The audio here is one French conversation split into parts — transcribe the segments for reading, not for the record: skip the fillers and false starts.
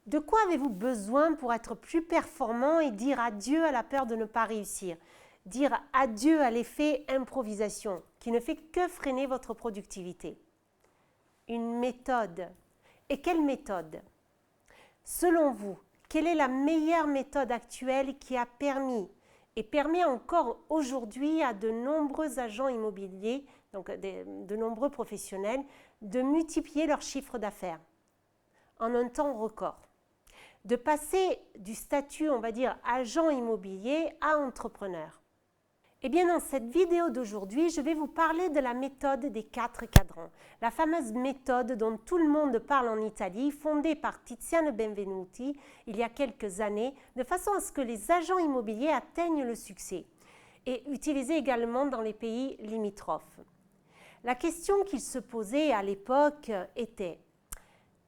De quoi avez-vous besoin pour être plus performant et dire adieu à la peur de ne pas réussir? Dire adieu à l'effet improvisation qui ne fait que freiner votre productivité. Une méthode. Et quelle méthode? Selon vous, quelle est la meilleure méthode actuelle qui a permis et permet encore aujourd'hui à de nombreux agents immobiliers, donc de nombreux professionnels, de multiplier leur chiffre d'affaires en un temps record? De passer du statut, on va dire, agent immobilier à entrepreneur. Eh bien, dans cette vidéo d'aujourd'hui, je vais vous parler de la méthode des 4 cadrans, la fameuse méthode dont tout le monde parle en Italie, fondée par Tiziano Benvenuti il y a quelques années, de façon à ce que les agents immobiliers atteignent le succès, et utilisée également dans les pays limitrophes. La question qu'il se posait à l'époque était: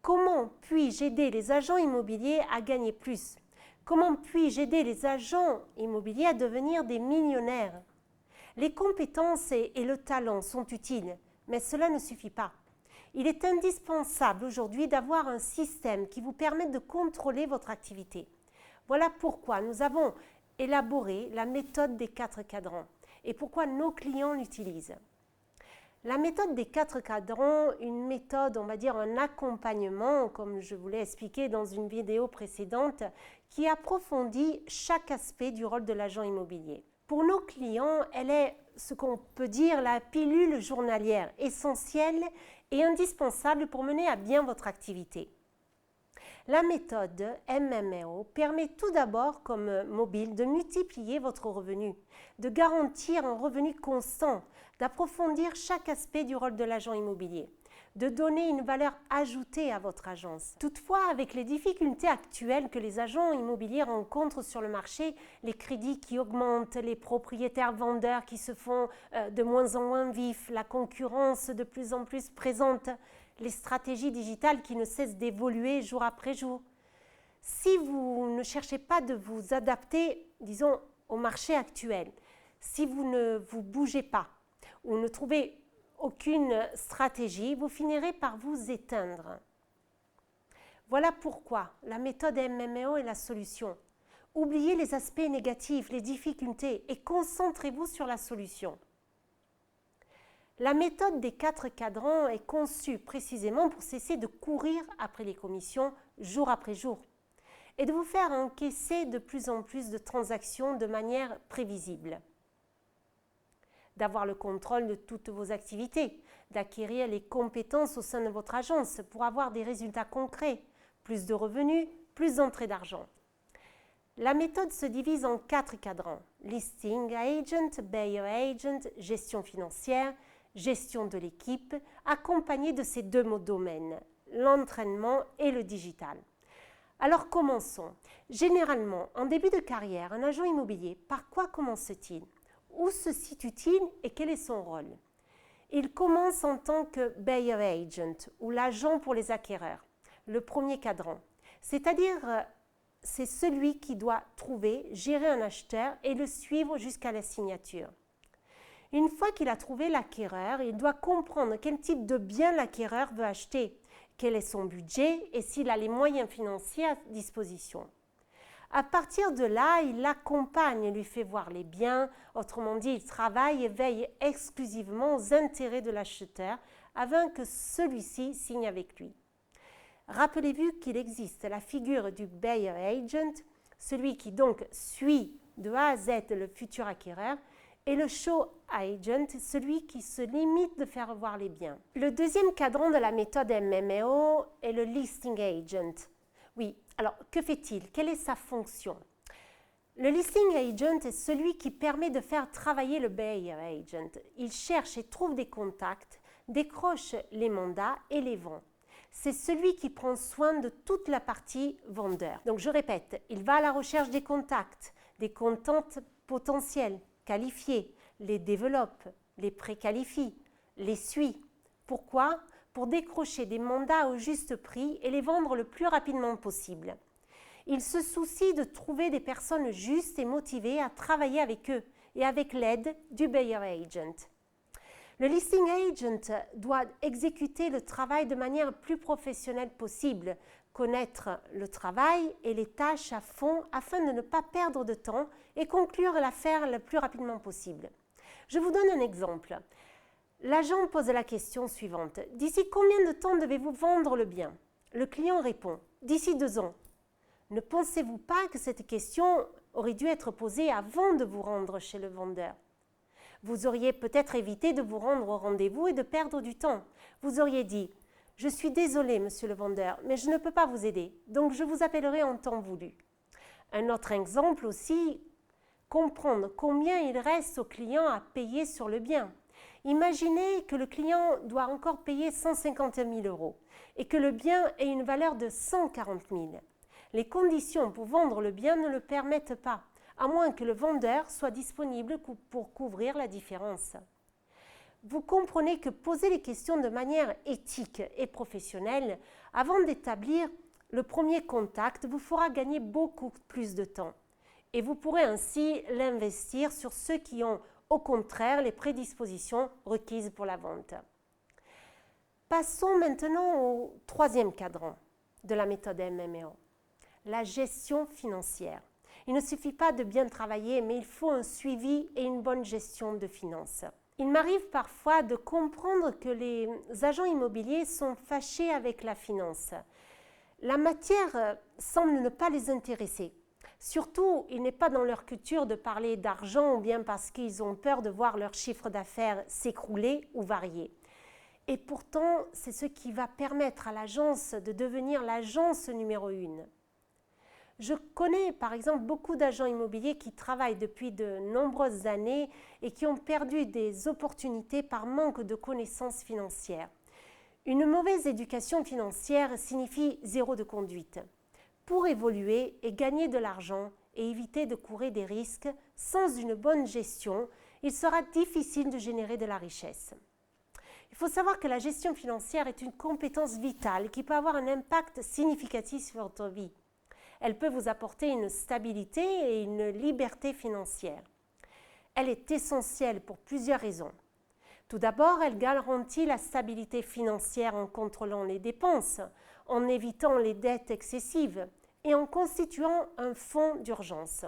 comment puis-je aider les agents immobiliers à gagner plus? Comment puis-je aider les agents immobiliers à devenir des millionnaires? Les compétences et le talent sont utiles, mais cela ne suffit pas. Il est indispensable aujourd'hui d'avoir un système qui vous permette de contrôler votre activité. Voilà pourquoi nous avons élaboré la méthode des 4 cadrans et pourquoi nos clients l'utilisent. La méthode des 4 cadrans, une méthode, on va dire un accompagnement, comme je vous l'ai expliqué dans une vidéo précédente, qui approfondit chaque aspect du rôle de l'agent immobilier. Pour nos clients, elle est ce qu'on peut dire la pilule journalière, essentielle et indispensable pour mener à bien votre activité. La méthode MMO permet tout d'abord, comme mobile, de multiplier votre revenu, de garantir un revenu constant, d'approfondir chaque aspect du rôle de l'agent immobilier, de donner une valeur ajoutée à votre agence. Toutefois, avec les difficultés actuelles que les agents immobiliers rencontrent sur le marché, les crédits qui augmentent, les propriétaires vendeurs qui se font de moins en moins vifs, la concurrence de plus en plus présente, les stratégies digitales qui ne cessent d'évoluer jour après jour. Si vous ne cherchez pas de vous adapter, disons, au marché actuel, si vous ne vous bougez pas ou ne trouvez aucune stratégie, vous finirez par vous éteindre. Voilà pourquoi la méthode MMO est la solution. Oubliez les aspects négatifs, les difficultés et concentrez-vous sur la solution. La méthode des 4 cadrans est conçue précisément pour cesser de courir après les commissions jour après jour et de vous faire encaisser de plus en plus de transactions de manière prévisible. D'avoir le contrôle de toutes vos activités, d'acquérir les compétences au sein de votre agence pour avoir des résultats concrets, plus de revenus, plus d'entrées d'argent. La méthode se divise en 4 cadrans: listing agent, buyer agent, gestion financière, gestion de l'équipe, accompagné de ces 2 domaines, l'entraînement et le digital. Alors commençons. Généralement, en début de carrière, un agent immobilier, par quoi commence-t-il? Où se situe-t-il et quel est son rôle? Il commence en tant que buyer agent ou l'agent pour les acquéreurs, le premier cadran. C'est-à-dire, c'est celui qui doit trouver, gérer un acheteur et le suivre jusqu'à la signature. Une fois qu'il a trouvé l'acquéreur, il doit comprendre quel type de bien l'acquéreur veut acheter, quel est son budget et s'il a les moyens financiers à disposition. À partir de là, il l'accompagne et lui fait voir les biens, autrement dit, il travaille et veille exclusivement aux intérêts de l'acheteur afin que celui-ci signe avec lui. Rappelez-vous qu'il existe la figure du buyer agent, celui qui donc suit de A à Z le futur acquéreur, et le show agent, celui qui se limite de faire voir les biens. Le deuxième cadran de la méthode MMO est le listing agent. Oui, alors que fait-il? Quelle est sa fonction? Le listing agent est celui qui permet de faire travailler le buyer agent. Il cherche et trouve des contacts, décroche les mandats et les vend. C'est celui qui prend soin de toute la partie vendeur. Donc je répète, il va à la recherche des contacts potentiels, qualifiés, les développe, les préqualifie, les suit. Pourquoi? Pour décrocher des mandats au juste prix et les vendre le plus rapidement possible. Il se soucie de trouver des personnes justes et motivées à travailler avec eux et avec l'aide du buyer agent. Le listing agent doit exécuter le travail de manière plus professionnelle possible connaître le travail et les tâches à fond afin de ne pas perdre de temps et conclure l'affaire le plus rapidement possible. Je vous donne un exemple. L'agent pose la question suivante. « D'ici combien de temps devez-vous vendre le bien ?» Le client répond « D'ici 2 ans ». Ne pensez-vous pas que cette question aurait dû être posée avant de vous rendre chez le vendeur? Vous auriez peut-être évité de vous rendre au rendez-vous et de perdre du temps. Vous auriez dit « Je suis désolé, monsieur le vendeur, mais je ne peux pas vous aider, donc je vous appellerai en temps voulu. » Un autre exemple aussi, comprendre combien il reste au client à payer sur le bien. Imaginez que le client doit encore payer 150 000 € et que le bien ait une valeur de 140 000. Les conditions pour vendre le bien ne le permettent pas, à moins que le vendeur soit disponible pour couvrir la différence. Vous comprenez que poser les questions de manière éthique et professionnelle avant d'établir le premier contact vous fera gagner beaucoup plus de temps et vous pourrez ainsi l'investir sur ceux qui ont au contraire les prédispositions requises pour la vente. Passons maintenant au 3e cadran de la méthode MMO, la gestion financière. Il ne suffit pas de bien travailler, mais il faut un suivi et une bonne gestion de finances. Il m'arrive parfois de comprendre que les agents immobiliers sont fâchés avec la finance. La matière semble ne pas les intéresser. Surtout, il n'est pas dans leur culture de parler d'argent ou bien parce qu'ils ont peur de voir leur chiffre d'affaires s'écrouler ou varier. Et pourtant, c'est ce qui va permettre à l'agence de devenir l'agence numéro 1. Je connais par exemple beaucoup d'agents immobiliers qui travaillent depuis de nombreuses années et qui ont perdu des opportunités par manque de connaissances financières. Une mauvaise éducation financière signifie zéro de conduite. Pour évoluer et gagner de l'argent et éviter de courir des risques, sans une bonne gestion, il sera difficile de générer de la richesse. Il faut savoir que la gestion financière est une compétence vitale qui peut avoir un impact significatif sur votre vie. Elle peut vous apporter une stabilité et une liberté financière. Elle est essentielle pour plusieurs raisons. Tout d'abord, elle garantit la stabilité financière en contrôlant les dépenses, en évitant les dettes excessives et en constituant un fonds d'urgence.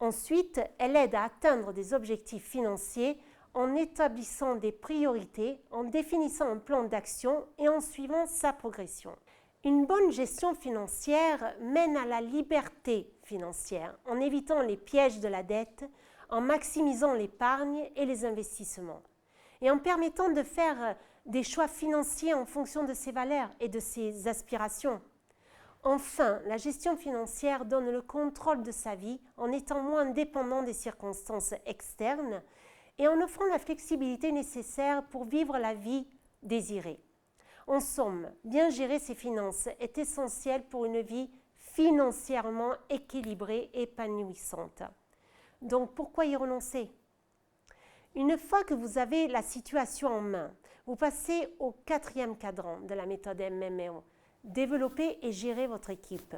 Ensuite, elle aide à atteindre des objectifs financiers en établissant des priorités, en définissant un plan d'action et en suivant sa progression. Une bonne gestion financière mène à la liberté financière en évitant les pièges de la dette, en maximisant l'épargne et les investissements et en permettant de faire des choix financiers en fonction de ses valeurs et de ses aspirations. Enfin, la gestion financière donne le contrôle de sa vie en étant moins dépendant des circonstances externes et en offrant la flexibilité nécessaire pour vivre la vie désirée. En somme, bien gérer ses finances est essentiel pour une vie financièrement équilibrée et épanouissante. Donc, pourquoi y renoncer? Une fois que vous avez la situation en main, vous passez au 4e cadran de la méthode MMO, développer et gérer votre équipe.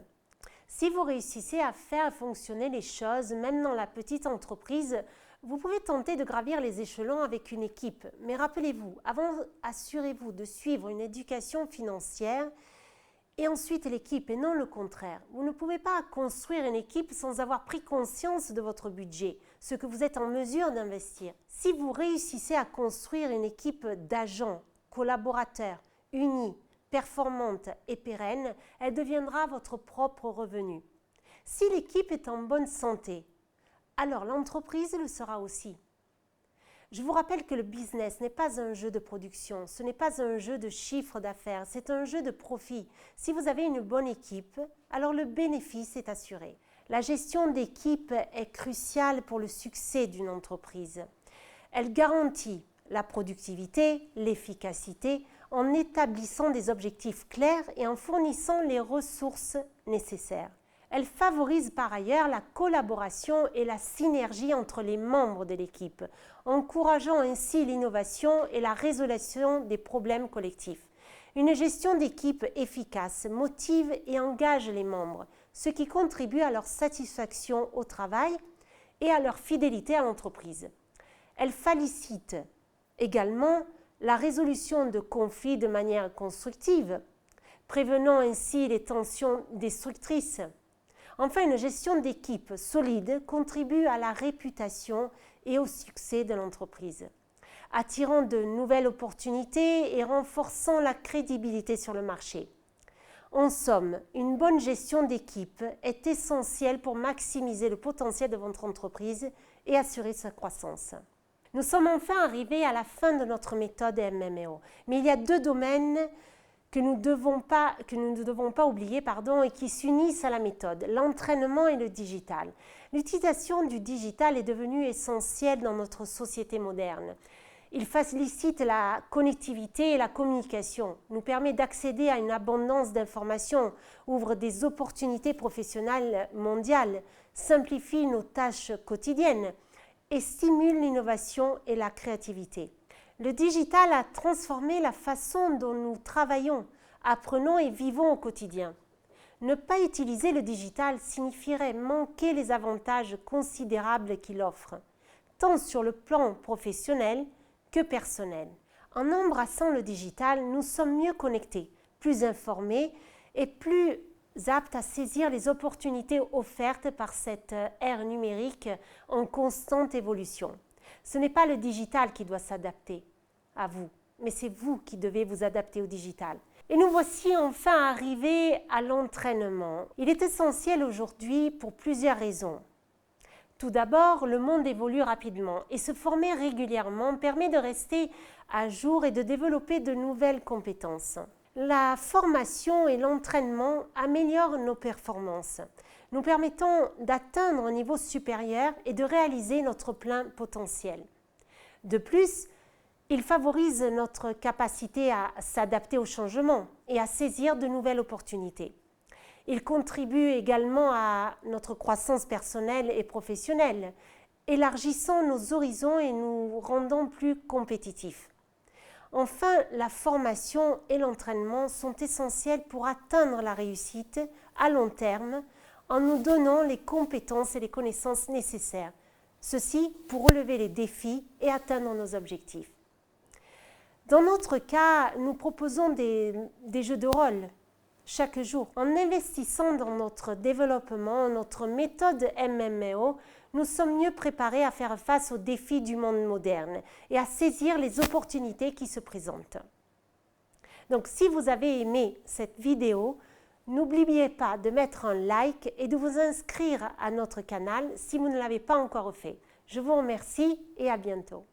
Si vous réussissez à faire fonctionner les choses, même dans la petite entreprise, vous pouvez tenter de gravir les échelons avec une équipe. Mais rappelez-vous, avant, assurez-vous de suivre une éducation financière et ensuite l'équipe et non le contraire. Vous ne pouvez pas construire une équipe sans avoir pris conscience de votre budget, ce que vous êtes en mesure d'investir. Si vous réussissez à construire une équipe d'agents, collaborateurs, unis, performante et pérenne, elle deviendra votre propre revenu. Si l'équipe est en bonne santé, alors l'entreprise le sera aussi. Je vous rappelle que le business n'est pas un jeu de production, ce n'est pas un jeu de chiffre d'affaires, c'est un jeu de profit. Si vous avez une bonne équipe, alors le bénéfice est assuré. La gestion d'équipe est cruciale pour le succès d'une entreprise. Elle garantit la productivité, l'efficacité, en établissant des objectifs clairs et en fournissant les ressources nécessaires. Elle favorise par ailleurs la collaboration et la synergie entre les membres de l'équipe, encourageant ainsi l'innovation et la résolution des problèmes collectifs. Une gestion d'équipe efficace motive et engage les membres, ce qui contribue à leur satisfaction au travail et à leur fidélité à l'entreprise. Elle facilite également la résolution de conflits de manière constructive. prévenant ainsi les tensions destructrices. Enfin, une gestion d'équipe solide contribue à la réputation et au succès de l'entreprise, attirant de nouvelles opportunités et renforçant la crédibilité sur le marché. En somme, une bonne gestion d'équipe est essentielle pour maximiser le potentiel de votre entreprise et assurer sa croissance. Nous sommes enfin arrivés à la fin de notre méthode MMO, mais il y a deux domaines que nous ne devons pas oublier et qui s'unissent à la méthode, l'entraînement et le digital. L'utilisation du digital est devenue essentielle dans notre société moderne. Il facilite la connectivité et la communication, nous permet d'accéder à une abondance d'informations, ouvre des opportunités professionnelles mondiales, simplifie nos tâches quotidiennes et stimule l'innovation et la créativité. Le digital a transformé la façon dont nous travaillons, apprenons et vivons au quotidien. Ne pas utiliser le digital signifierait manquer les avantages considérables qu'il offre, tant sur le plan professionnel que personnel. En embrassant le digital, nous sommes mieux connectés, plus informés et plus aptes à saisir les opportunités offertes par cette ère numérique en constante évolution. Ce n'est pas le digital qui doit s'adapter à vous, mais c'est vous qui devez vous adapter au digital. Et nous voici enfin arrivés à l'entraînement. Il est essentiel aujourd'hui pour plusieurs raisons. Tout d'abord, le monde évolue rapidement et se former régulièrement permet de rester à jour et de développer de nouvelles compétences. La formation et l'entraînement améliorent nos performances, nous permettant d'atteindre un niveau supérieur et de réaliser notre plein potentiel. De plus, il favorise notre capacité à s'adapter aux changements et à saisir de nouvelles opportunités. Il contribue également à notre croissance personnelle et professionnelle, élargissant nos horizons et nous rendant plus compétitifs. Enfin, la formation et l'entraînement sont essentiels pour atteindre la réussite à long terme en nous donnant les compétences et les connaissances nécessaires. Ceci pour relever les défis et atteindre nos objectifs. Dans notre cas, nous proposons des jeux de rôle chaque jour. En investissant dans notre développement, notre méthode MMO, nous sommes mieux préparés à faire face aux défis du monde moderne et à saisir les opportunités qui se présentent. Donc, si vous avez aimé cette vidéo, n'oubliez pas de mettre un like et de vous inscrire à notre canal si vous ne l'avez pas encore fait. Je vous remercie et à bientôt.